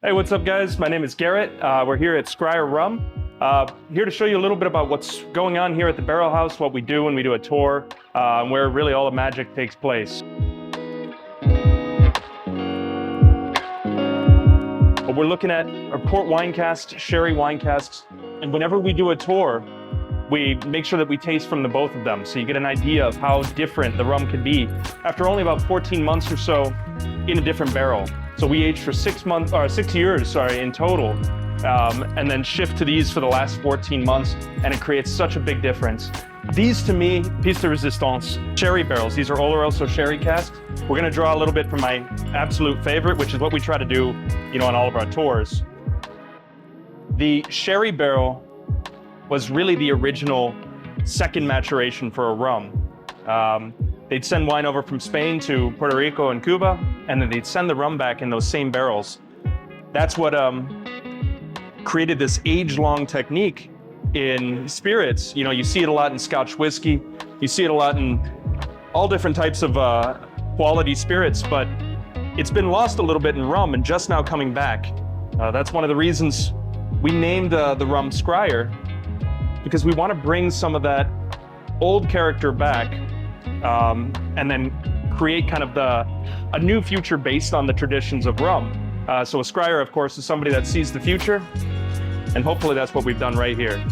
Hey, what's up, guys? My name is Garrett. We're here at Scryer Rum. Here to show you a little bit about what's going on here at the Barrel House, what we do when we do a tour, and where really all the magic takes place. We're looking at our port wine casks, sherry wine casks, and whenever we do a tour, we make sure that we taste from the both of them, so you get an idea of how different the rum can be after only about 14 months or so in a different barrel. So we aged for 6 years, in total, and then shift to these for the last 14 months, and it creates such a big difference. These, to me, piece de resistance sherry barrels. These are Oloroso sherry casks. We're gonna draw a little bit from my absolute favorite, which is what we try to do, on all of our tours. The sherry barrel was really the original second maturation for a rum. They'd send wine over from Spain to Puerto Rico and Cuba, and then they'd send the rum back in those same barrels. That's what created this age-long technique in spirits. You see it a lot in Scotch whiskey, you see it a lot in all different types of quality spirits, but it's been lost a little bit in rum and just now coming back. That's one of the reasons we named the rum Scryer, because we want to bring some of that old character back, and then create kind of a new future based on the traditions of rum. So a scryer, of course, is somebody that sees the future, and hopefully that's what we've done right here.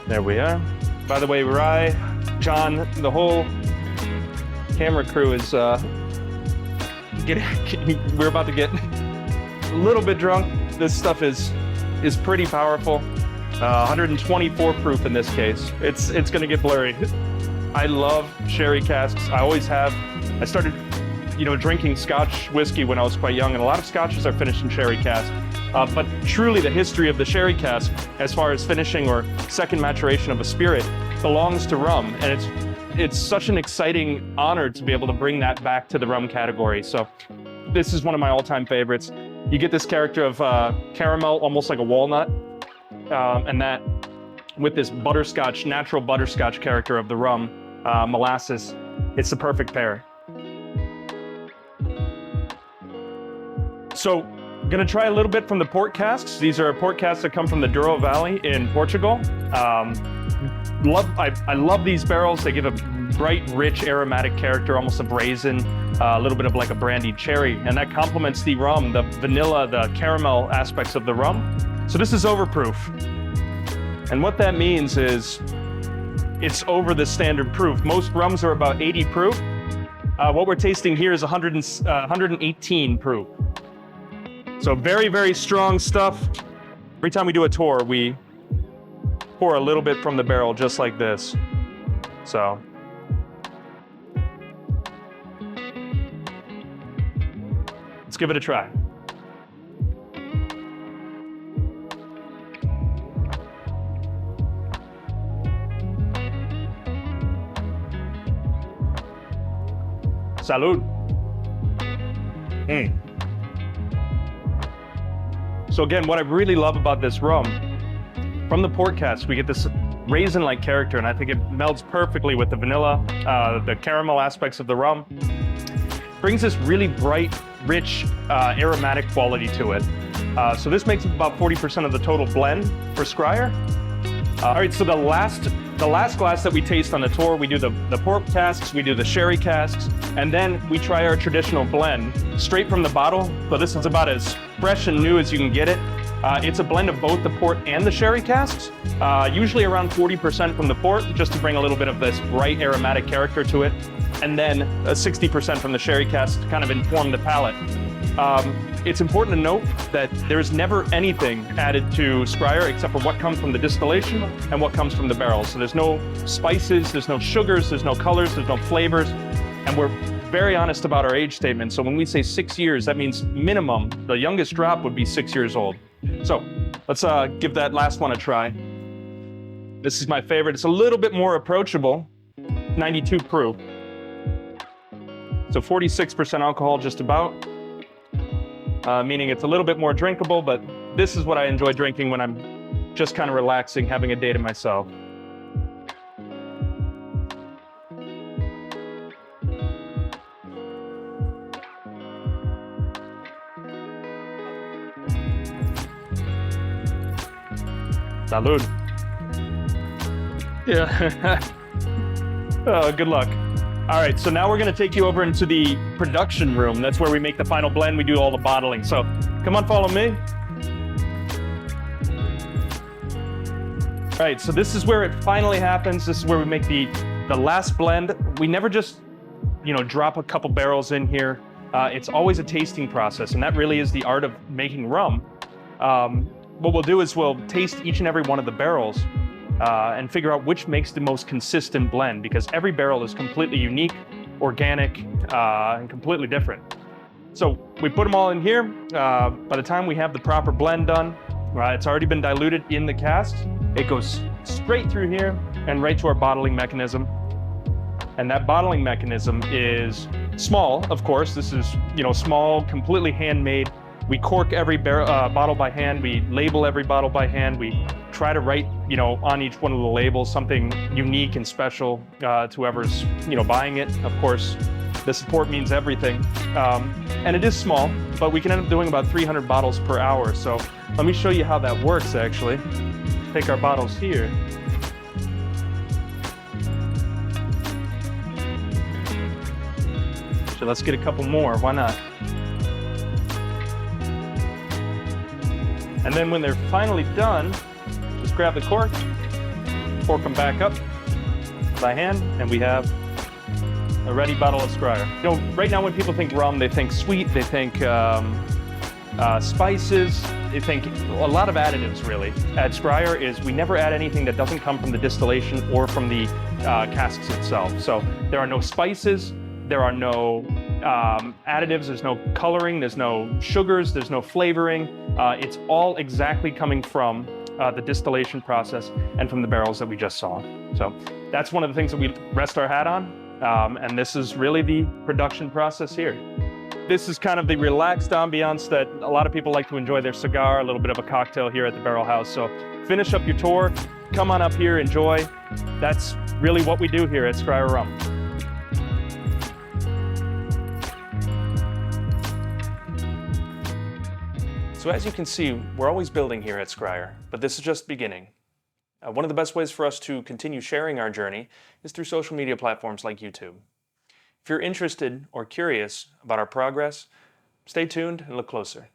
There we are. By the way, Rye, John, the whole camera crew is we're about to get a little bit drunk. This stuff is pretty powerful. 124 proof in this case. It's gonna get blurry. I love sherry casks. I always have. I started, drinking Scotch whiskey when I was quite young, and a lot of Scotches are finished in sherry casks. But truly, the history of the sherry cask, as far as finishing or second maturation of a spirit, belongs to rum, and it's such an exciting honor to be able to bring that back to the rum category. So this is one of my all-time favorites. You get this character of caramel, almost like a walnut, and that with this butterscotch, natural butterscotch character of the rum, molasses, it's the perfect pair. So I'm gonna try a little bit from the port casks. These are port casks that come from the Douro Valley in Portugal. I love these barrels. They give a bright, rich, aromatic character, almost a brazen, a little bit of like a brandied cherry, and that complements the rum, the vanilla, the caramel aspects of the rum. So this is overproof. And what that means is it's over the standard proof. Most rums are about 80 proof. What we're tasting here is 118 proof. So very, very strong stuff. Every time we do a tour, we pour a little bit from the barrel just like this. So. Let's give it a try. Salud. So again, what I really love about this rum, from the port cask, we get this raisin-like character, and I think it melds perfectly with the vanilla, the caramel aspects of the rum. Brings this really bright, rich, aromatic quality to it. So this makes up about 40% of the total blend for Scryer. All right, so the last glass that we taste on the tour, we do the port casks, we do the sherry casks, and then we try our traditional blend straight from the bottle. So this is about as fresh and new as you can get it. It's a blend of both the port and the sherry casks, usually around 40% from the port, just to bring a little bit of this bright aromatic character to it, and then 60% from the sherry cask to kind of inform the palate. It's important to note that there is never anything added to Scryer except for what comes from the distillation and what comes from the barrel. So there's no spices, there's no sugars, there's no colors, there's no flavors, and we're very honest about our age statement. So when we say 6 years, that means minimum, the youngest drop would be 6 years old. So let's give that last one a try. This is my favorite. It's a little bit more approachable, 92 proof. So 46% alcohol just about. Meaning it's a little bit more drinkable, but this is what I enjoy drinking when I'm just kind of relaxing, having a day to myself. Salud. Yeah. Oh, good luck. All right, so now we're gonna take you over into the production room. That's where we make the final blend. We do all the bottling. So come on, follow me. All right, so this is where it finally happens. This is where we make the last blend. We never just, drop a couple barrels in here. It's always a tasting process, and that really is the art of making rum. What we'll do is we'll taste each and every one of the barrels and figure out which makes the most consistent blend, because every barrel is completely unique, organic, and completely different. So we put them all in here. By the time we have the proper blend done, it's already been diluted in the cask. It goes straight through here and right to our bottling mechanism. And that bottling mechanism is small, of course. This is, small, completely handmade. We cork every bottle by hand. We label every bottle by hand. We try to write, on each one of the labels something unique and special to whoever's, buying it. Of course, the support means everything. And it is small, but we can end up doing about 300 bottles per hour. So let me show you how that works, actually. Take our bottles here. So let's get a couple more, why not? And then when they're finally done, just grab the cork, fork them back up by hand, and we have a ready bottle of Scryer. Right now when people think rum, they think sweet, they think spices, they think a lot of additives, really. At Scryer we never add anything that doesn't come from the distillation or from the casks itself. So there are no spices, there are no additives, there's no coloring, there's no sugars, there's no flavoring. It's all exactly coming from the distillation process and from the barrels that we just saw. So that's one of the things that we rest our hat on. And this is really the production process here. This is kind of the relaxed ambiance that a lot of people like to enjoy their cigar, a little bit of a cocktail here at the Barrel House. So finish up your tour, come on up here, enjoy. That's really what we do here at Scryer Rum. So as you can see, we're always building here at Scryer, but this is just beginning. One of the best ways for us to continue sharing our journey is through social media platforms like YouTube. If you're interested or curious about our progress, stay tuned and look closer.